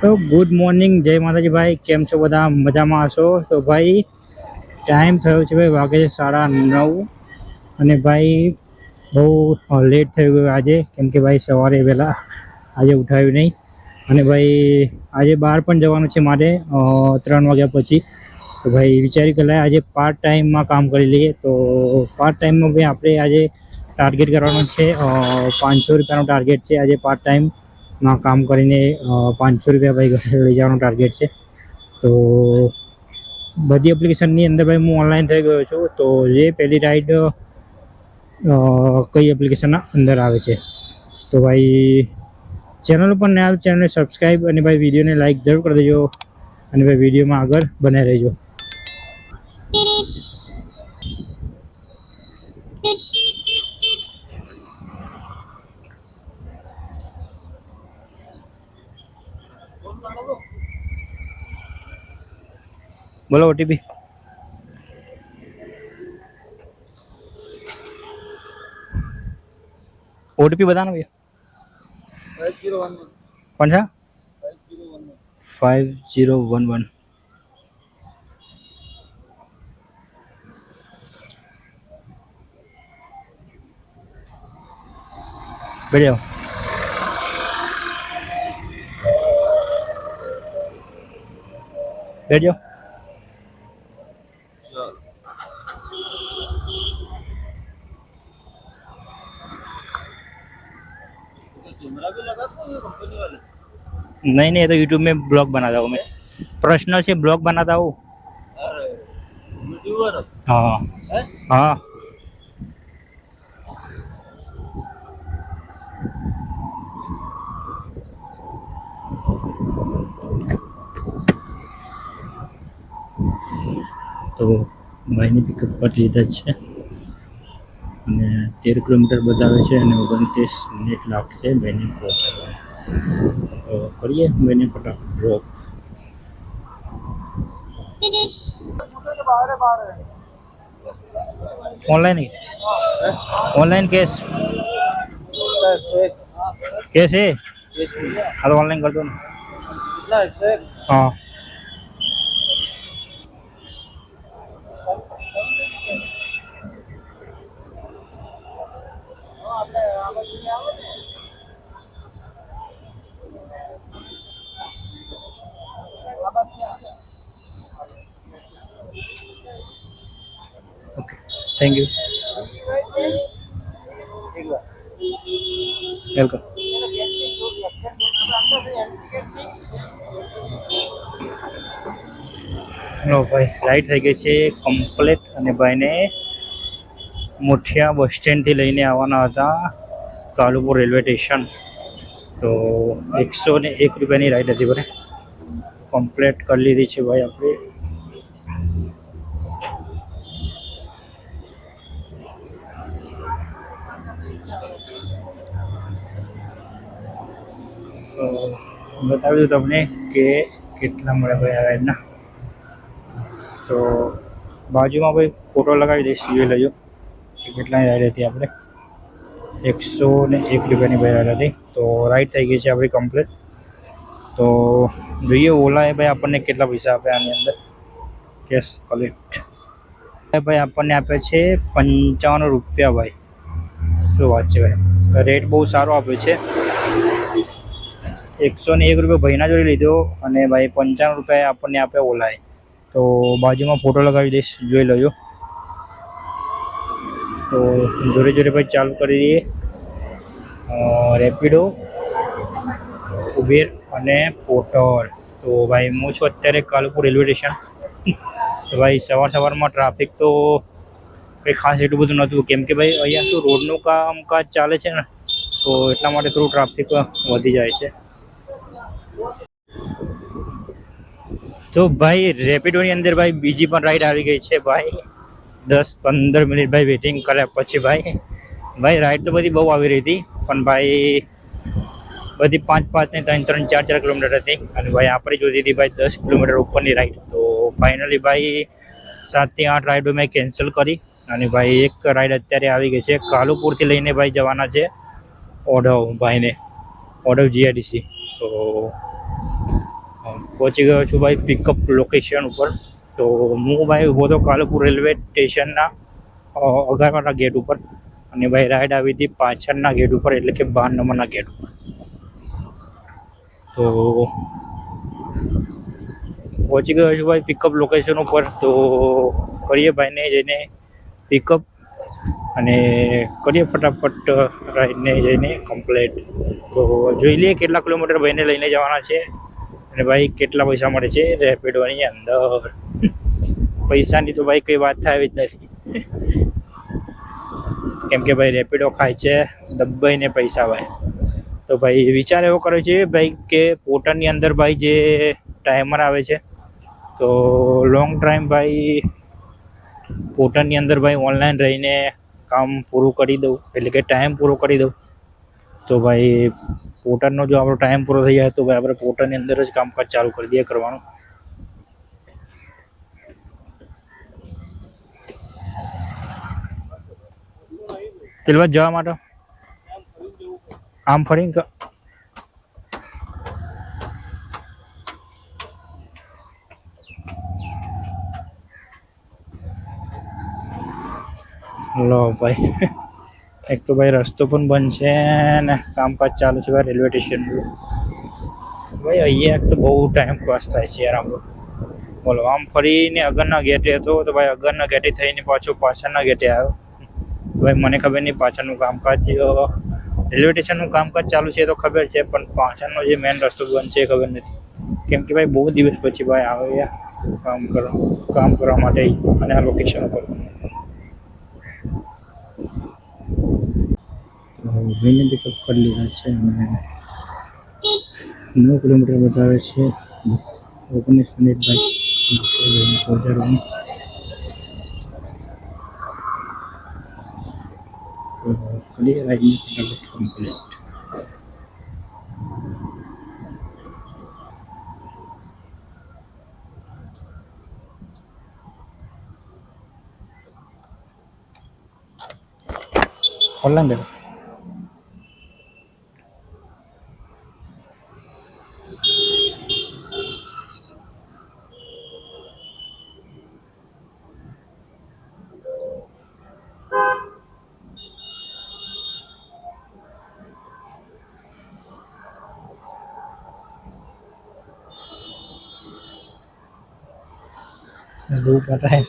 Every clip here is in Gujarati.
तो गुड मॉर्निंग जय माताजी भाई केम छो बधा मजा में हशो। तो भाई टाइम थयो छे भाई वागे 9:30 અને ભાઈ બહુ લેટ થઈ ગયું આજે કેમ કે ભાઈ સવારે વહેલા આજે ઉઠાયું નહીં અને ભાઈ આજે બહાર પણ જવાનું છે મારે 3 વાગ્યા પછી। તો ભાઈ વિચારી કે લાય આજે પાર્ટ ટાઈમમાં કામ કરી લઈએ। તો પાર્ટ ટાઈમમાં ભાઈ આપણે આજે ટાર્ગેટ કરવાનું છે 500 રૂપિયાનો ટાર્ગેટ છે। આજે પાર્ટ ટાઈમમાં કામ કરીને 500 રૂપિયા ભાઈ ઘરે લઈ જવાનો ટાર્ગેટ છે। તો બધી એપ્લિકેશનની અંદર ભાઈ હું ઓનલાઈન થઈ ગયો છું। તો જે પહેલી રાઈડ कई एप्लिकेशन अंदर आवे छे। तो भाई चैनल पर नया चैनल ने सब्सक्राइब और भाई वीडियो ने लाइक जरूर कर दीजिए और भाई वीडियो में आगे बने रहिए। बोलो ओटीपी ओटीपी बताना भैया। 5011 कौन सा 5011 बैठ जाओ। बैठ जाओ। नहीं नहीं, ये तो यूट्यूब में ब्लॉग बनाता हूँ मैं, पर्सनल से ब्लॉग बनाता हूँ। हाँ हाँ तो भाई ने पिकअप कर लीधा है 13 किलोमीटर बतावे छे અને 29 મિનિટ લાગશે બેને પહોંચવા। तो करिए मैंने फटाफट ड्रॉप। ऑनलाइन ही ऑनलाइन कैश कैश है। हाँ तो ऑनलाइन कर दो ना। हाँ okay thank you welcome. No भाई राइड थी गई है कम्प्लीट અને ભાઈને મોઠિયા બસ સ્ટેન્ડ થી લઈને આવવાના હતા કાલુપુર રેલવે સ્ટેશન। तो 101 રૂપિયાની રાઈડ હતી ભાઈ કમ્પ્લીટ કરી લીધી છે ભાઈ આપણે। बतावी दूँ तमने के केटला मळे भाई आ राइडना। तो बाजू में भाई फोटो लगावी दईश जोई लेजो के केटलानी राइड हती आपणे 101 રૂપિયાની भाई राइड हती। तो राइड थई गई है अपनी कम्प्लीट। तो જોઈએ ઓલાએ ભાઈ આપણને કેટલા પૈસા આપ્યા આની અંદર કેશ કલેક્ટ ભાઈ આપણને આપે છે 55 રૂપિયા ભાઈ। શું વાત છે ભાઈ, રેટ બહુ સારો આપ્યો છે। 101 રૂપિયા ભાઈના જોડે લીધો અને ભાઈ 55 રૂપિયા આપણને આપ્યા ઓલાએ। તો બાજુમાં ફોટો લગાવી દઈશ જોઈ લેજો। તો જોડે જોડે ભાઈ ચાલુ કરી દઈએ રેપિડો ઉબેર અને પોર્ટર। तो भाई હું છું અત્યારે કાલુપુર રેલવે સ્ટેશન। તો ભાઈ સવારમાં ટ્રાફિક તો કંઈ ખાસ એટલું બધું નહોતું કેમ કે ભાઈ અહીંયા શું રોડનું કામકાજ ચાલે છે ને તો એટલા માટે થોડું ટ્રાફિક વધી જાય છે। तो भाई રેપિડોની અંદર ભાઈ બીજી પણ રાઈડ આવી ગઈ છે ભાઈ। 10-15 મિનિટ ભાઈ વેઇટિંગ કર્યા પછી ભાઈ રાઈડ તો બધી બહુ આવી રહી હતી પણ ભાઈ बधी 5-5 ने 3-3 4-4 किलोमीटर थी और भाई आपणे जोती थी भाई 10 किलोमीटर ऊपरनी राइड। तो फाइनली भाई 7 થી 8 राइडों में कैंसल करी और भाई एक राइड अत्यारे आवी गई है कालुपुर थी लईने भाई जवाना है ओढव भाई ने ओढव जीआईडीसी। तो પહોંચી ગયો છું ભાઈ પિકઅપ લોકેશન ઉપર. તો હું ભાઈ ઊભો તો કાલુપુર રેલવે સ્ટેશનના અગારવાના ગેટ ઉપર, અને ભાઈ રાઈડ આવી હતી પાછળના ગેટ ઉપર, એટલે કે 12 નંબરના ગેટ ઉપર. તો પહોંચી ગયો છું ભાઈ પિકઅપ લોકેશન ઉપર. તો કરીએ ભાઈને જઈને પિકઅપ, અને કરીએ ફટાફટ રાઈડને જઈને કમ્પ્લીટ. તો જોઈ લઈએ કેટલા કિલોમીટર ભાઈને લઈને જવાના છે, અને ભાઈ કેટલા પૈસા મળે છે રેપિડોની અંદર. પૈસાની તો ભાઈ કંઈ વાત થાય જ નથી, કેમ કે ભાઈ રેપિડો ખાય છે દબાઈને પૈસા ભાઈ. તો ભાઈ વિચાર એવો કર્યો છે ભાઈ કે પોર્ટરની અંદર ભાઈ જે ટાઈમર આવે છે, તો લોંગ ટાઈમ ભાઈ પોર્ટરની અંદર ભાઈ ઓનલાઈન રહીને કામ પૂરું કરી દઉં, એટલે કે ટાઈમ પૂરો કરી દઉં. તો ભાઈ પોર્ટરનો જો આપણો ટાઈમ પૂરો થઈ જાય તો ભાઈ આપણે પોર્ટરની અંદર જ કામકાજ ચાલુ કરી દઈએ કરવાનું. તેલવા જવા માટે આમ ફરીને લો ભાઈ, એક તો ભાઈ રસ્તો પણ બંધ છે ને કામકાજ ચાલુ છે ભાઈ રેલવે સ્ટેશન. ભાઈ અહીંયા એક તો બહુ ટાઈમ પાસ થાય છે યાર આપણો. બોલો, આમ ફરીને અગરના ગેટે હતો, તો ભાઈ અગરના ગેટે થઈને પાછો પાછળના ગેટે આવ્યો. તો ભાઈ મને ખબર નહીં પાછળનું કામકાજ, રેલવે સ્ટેશનનું કામકાજ ચાલુ છે તો ખબર છે, પણ પાછળનો જે મેઇન રસ્તો બંધ છે ખબર નથી. કેમ કે ભાઈ બહુ દિવસ પછી ભાઈ આવ્યા કામ કરવા માટે અને આ લોકેશન ઉપર. ભાઈને પિકઅપ કરી લીધા છે, અને 9 કિલોમીટર બતાવે છે. 19 મિનિટ ભાઈ પહોંચાડવાનું. ક્લિયર આવીને ફટાફટ કમ્પ્લીટ. ઓનલાઈન બેઠો धूप आता है.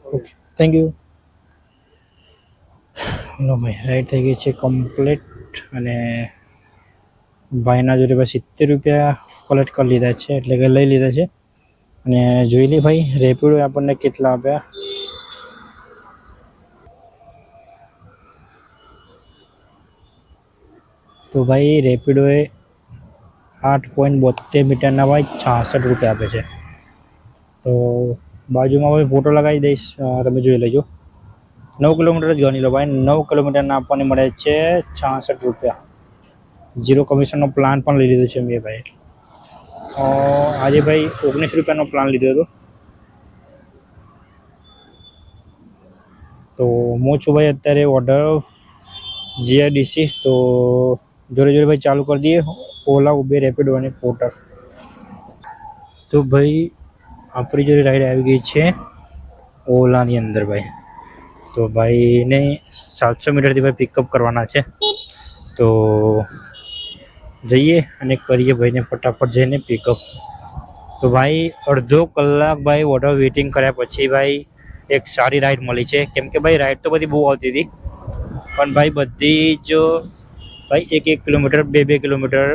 Okay, thank you. લો ભાઈ, રાઈડ થઈ ગઈ છે કમ્પ્લીટ, અને ભાઈના જોડે ભાઈ 70 રૂપિયા કલેક્ટ કરી લીધા છે, એટલે કે લઈ લીધા છે. અને જોઈ લે ભાઈ રેપિડો આપણને કેટલા આપ્યા. તો ભાઈ રેપિડોએ 8.72 મીટરના ભાઈ 66 રૂપિયા આપે છે. તો બાજુમાં ભાઈ ફોટો લગાવી દઈશ, તમે જોઈ લેજો. 9 કિલોમીટર જ ગણી લો ભાઈ. 9 કિલોમીટરના આપવાની મળે છે 66 રૂપિયા. 0 કમિશનનો પ્લાન પણ લઈ લીધો છે મેં ભાઈ. આજે ભાઈ 19 રૂપિયાનો પ્લાન લીધો હતો. તો હું છું ભાઈ અત્યારે ઓર્ડર જીઆઈડીસી. તો જોડે જોડે ભાઈ ચાલુ કરી દઈએ ઓલા, ઉબેર, રેપિડો અને પોર્ટર. તો ભાઈ આપણી જોડે રાઈડ આવી ગઈ છે ઓલાની અંદર ભાઈ. તો ભાઈને 700 મીટરથી ભાઈ પિકઅપ કરવાના છે. તો જઈએ અને કરીએ ભાઈને ફટાફટ જઈને પિકઅપ. તો ભાઈ અડધો કલાક ભાઈ ઓર્ડર વેઇટિંગ કર્યા પછી ભાઈ એક સારી રાઈડ મળી છે. કેમ કે ભાઈ રાઈડ તો બધી બહુ આવતી હતી, પણ ભાઈ બધી જ ભાઈ 1 કિલોમીટર 2 કિલોમીટર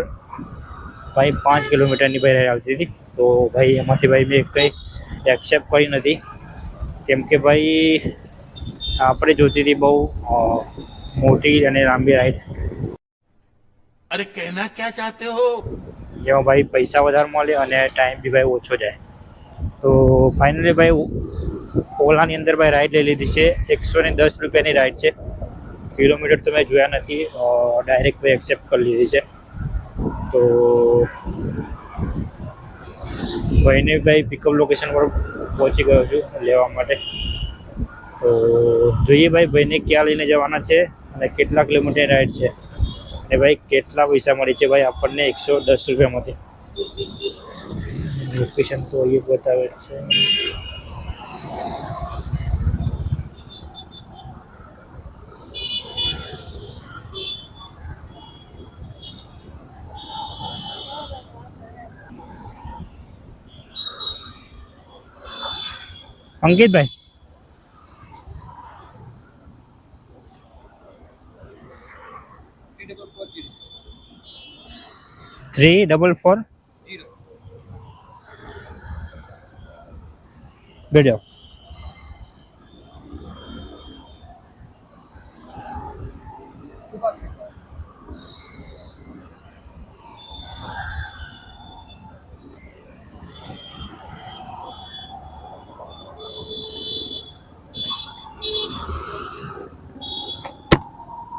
ભાઈ 5 કિલોમીટરની ભાઈ રાઈડ આવતી હતી. તો ભાઈ એમાંથી ભાઈ મેં કંઈ એક્સેપ્ટ કરી નથી, કેમ કે ભાઈ આપણે જોતી હતી બહુ મોટી અને લાંબી રાઈડ. अरे कहना क्या चाहते हो? જેમાં ભાઈ પૈસા વધારે મળે અને ટાઈમ બી ભાઈ ઓછો જાય. તો ફાઇનલી ભાઈ ઓલાની અંદર ભાઈ રાઈડ લઈ લીધી છે. 110 રૂપિયાની રાઈડ છે. કિલોમીટર તો મેં જોયા નથી, ડાયરેક્ટ ભાઈ એક્સેપ્ટ કરી લીધી છે. તો ભાઈને ભાઈ પિકઅપ લોકેશન પર પહોંચી ગયો છું લેવા માટે. તો જોઈએ ભાઈ ભાઈને ક્યાં લઈને જવાના છે અને કેટલા કિલોમીટર રાઈડ છે અને ભાઈ કેટલા પૈસા મળે છે ભાઈ આપણને 110 રૂપિયામાંથી. લોકેશન તો અહીં બતાવે છે. અંકિતભાઈ 3440 બેડો.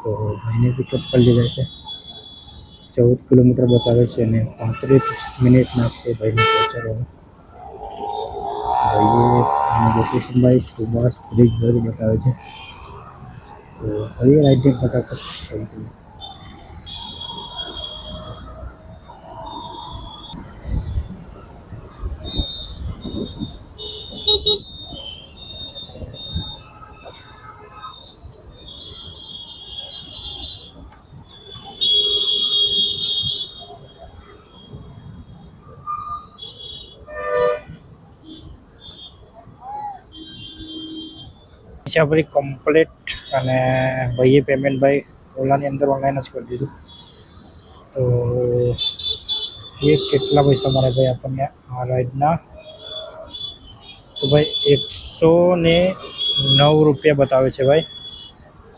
તો ભાઈને પિકઅપ કરી લીધા છે. 14 કિલોમીટર બતાવે છે અને 35 મિનિટ નાખશે ભાઈને પહોંચાડવામાં. ભાઈએ લોકેશન ભાઈ સુભાષ બ્રિજ બાજુ બતાવે છે. તો ફરી રાઈડિંગ ફટાફટ થઈ ગયું. છે આપણી કમ્પ્લીટ અને ભાઈએ પેમેન્ટ ભાઈ ઓલાની અંદર ઓનલાઈન જ કરી દીધું. તો એ કેટલા પૈસા મળે ભાઈ આપણને આ રાઈડના? તો ભાઈ 109 રૂપિયા બતાવે છે ભાઈ.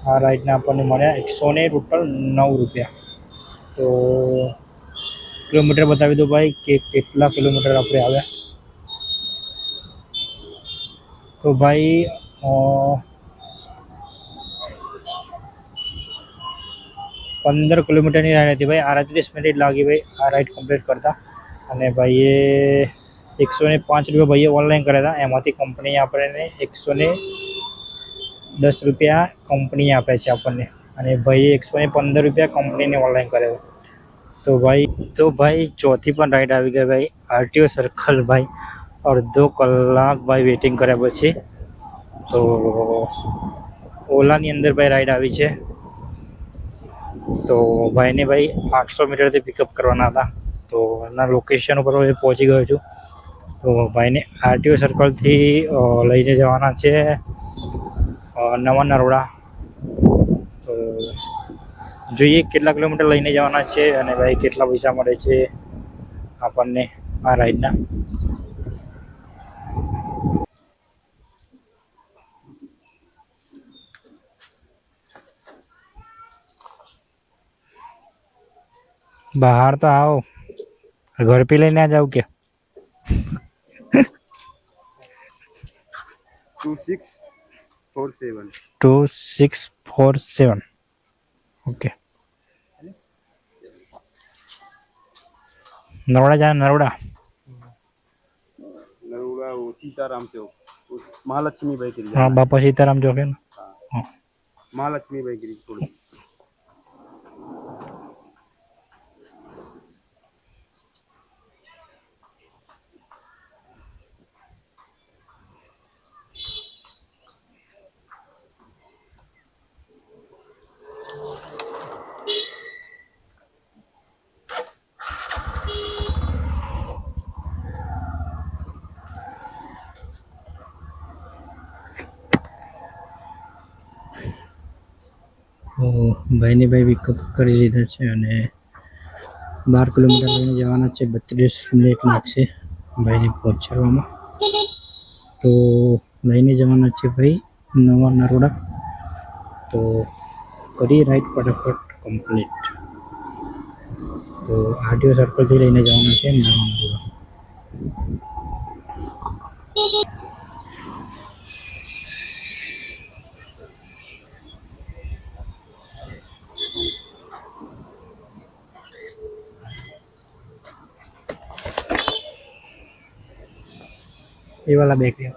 આ રાઈડના આપણને મળ્યા 109 રૂપિયા. તો કિલોમીટર બતાવી દો ભાઈ કે કેટલા કિલોમીટર આપણે આવ્યા. તો ભાઈ 15 કિલોમીટરની રાઈડ હતી ભાઈ. 38 મિનિટ લાગી ભાઈ આ રાઈડ કમ્પ્લીટ કરતા. અને ભાઈએ 105 રૂપિયા ભાઈએ ઓનલાઈન કર્યા હતા. એમાંથી કંપની આપણને 110 રૂપિયા કંપની આપે છે આપણને અને ભાઈએ 115 રૂપિયા કંપનીને ઓનલાઈન કર્યા હતા. તો ભાઈ ચોથી પણ રાઈડ આવી ગઈ ભાઈ. આરટીઓ સર્કલ ભાઈ અડધો કલાક ભાઈ વેઇટિંગ કર્યા પછી તો ઓલાની અંદર ભાઈ રાઈડ આવી છે. તો ભાઈને ભાઈ 800 મીટરથી પિકઅપ કરવાના હતા. તો એના લોકેશન ઉપર પહોંચી ગયો છું. તો ભાઈને આરટીઓ સર્કલથી લઈને જવાના છે નવા નરોડા. તો જોઈએ કેટલા કિલોમીટર લઈને જવાના છે અને ભાઈ કેટલા પૈસા મળે છે આપણને આ રાઈડના. બહાર તો આવો, घर पे लेने आ जाओ क्या? 2647 2647 ओके. नरोड़ा जाना, नरोड़ा नरोड़ा वो सीताराम चौक महालक्ष्मी बेकरी. हाँ बापा सीताराम चौक है ना. हाँ महालक्ष्मी बेकरी थोड़ी. ભાઈને ભાઈ પિકઅપ કરી લીધા છે અને 12 કિલોમીટર લઈને જવાના છે. 32 મિનિટ લાગશે ભાઈને પહોંચાડવામાં. તો લઈને જવાના છે ભાઈ નવા નરોડા. તો કરી રાઈડ ફટાફટ કમ્પ્લીટ. તો આરટીઓ સર્કલથી લઈને જવાના છે નવા નરોડા. ये वाला बैग लिया।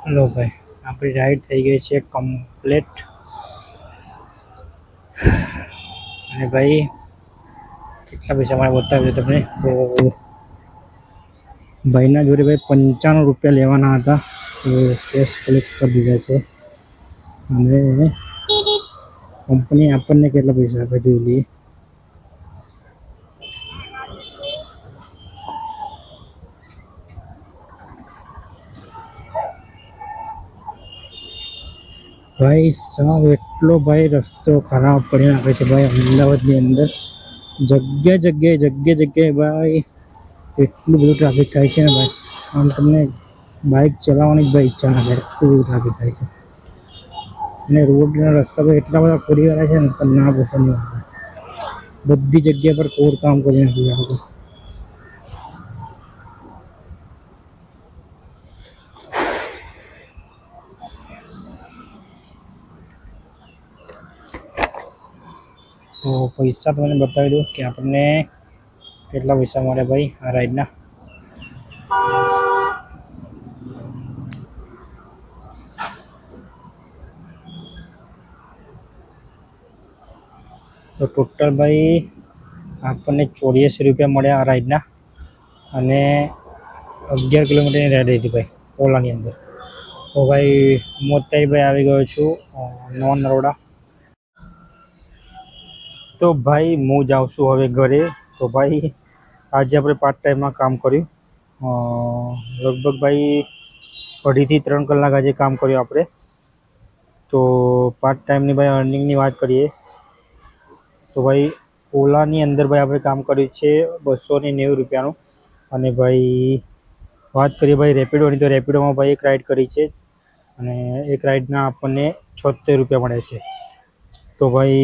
लो भाई अपनी राइड थी गई है कम्प्लीट। અને ભાઈ કેટલા પૈસા મારે બતાવ્યું તમને તો ભાઈના જોડે ભાઈ 95 રૂપિયા લેવાના હતા તો કેશ કલેક્ટ કરી દીધા છે અને કંપની આપણને કેટલા પૈસા આપે જોઈ લઈએ। भाई साहब एटलो भाई रस्तो खराब पड़ी नाखे छे भाई अमदावादनी अंदर जग्या जग्या जग्या जग्या भाई एटલું બધું ટ્રાફિક થાય છે ને ભાઈ આમ તમને બાઇક ચલાવવાની ભાઈ ઈચ્છા ના થાય એટલું બધું ટ્રાફિક થાય છે અને રોડના રસ્તા પર એટલા બધા ખોડીવાળા છે ને પણ ના પૂછો નહીં બધી જગ્યા પર કોડ કામ કરી નાખ્યું આ લોકો। तो पैसा तो मैंने बता दूँ कि आपने કેટલા પૈસા મળે ભાઈ આ રાઈડના। તો ટોટલ ભાઈ આપણને 84 રૂપિયા મળ્યા આ રાઈડના અને 11 કિલોમીટરની રાઈડ હતી ભાઈ ઓલાની અંદર। તો ભાઈ હું અત્યારે ભાઈ આવી ગયો છું નવા નરોડા। તો ભાઈ હું જાઉં છું હવે ઘરે। તો ભાઈ આજે આપણે પાર્ટ ટાઈમમાં કામ કર્યું લગભગ ભાઈ 2.5 થી 3 કલાક આજે કામ કર્યું આપણે। તો પાર્ટ ટાઈમની ભાઈ અર્નિંગની વાત કરીએ તો ભાઈ ઓલાની અંદર ભાઈ આપણે કામ કર્યું છે 290 રૂપિયાનું અને ભાઈ વાત કરીએ ભાઈ રેપિડોની તો રેપિડોમાં ભાઈ એક રાઈડ કરી છે અને એક રાઈડના આપણને 76 રૂપિયા મળે છે। તો ભાઈ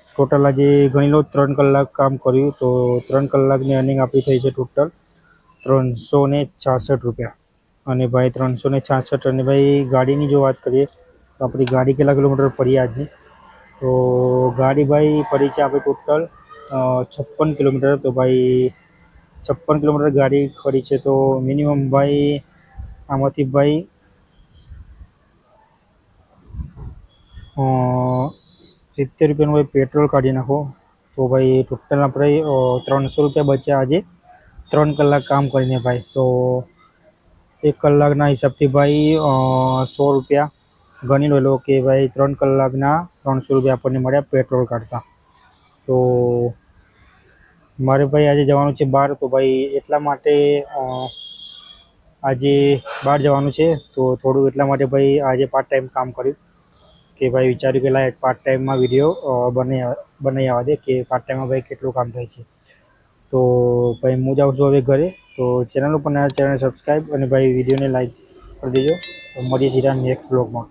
टोटल आज गणी लो 3 कलाक काम कर्યું तो 3 कलाकनी अर्निंग आपणी थई छे टोटल 366 रुपया अने भाई 366 अने भाई गाड़ीनी जो बात करिए तो अपनी गाड़ी केटला किलोमीटर पड़ी आजनी तो गाड़ी भाई पड़ी है आपणे टोटल 56 किलोमीटर। तो भाई 56 किलोमीटर गाड़ी खड़ी है तो मिनिमम भाई आमांथी भाई 70 रुपया भाई पेट्रोल काढ़ी नाखो तो भाई टोटल अपने 300 रुपया बचा आज 3 कलाक काम करीने भाई। तो 1 कलाकना हिसाब थी भाई 100 रुपया गणी लो कि भाई 3 कलाकना 300 रुपया अपने मळ्या पेट्रोल काढ़ता। तो मारे भाई आज जवानुं छे बार तो भाई एटला माटे आज बार जवानुं छे तो थोड़ुं एटला माटे भाई आज पार्ट टाइम काम कर्युं कि भाई विचार्યું કે લાય पार्ट टाइम में वीडियो बनाई आवा दे कि पार्ट टाइम में भाई केटલું काम थाय छे। तो भाई हूँ जाऊँ छुं हवे घरे। तो चेनल पर नया चेनल सब्सक्राइब और भाई वीडियो ने लाइक कर दीजिए। तो मळीए सीधा नेक्स्ट ब्लॉग में।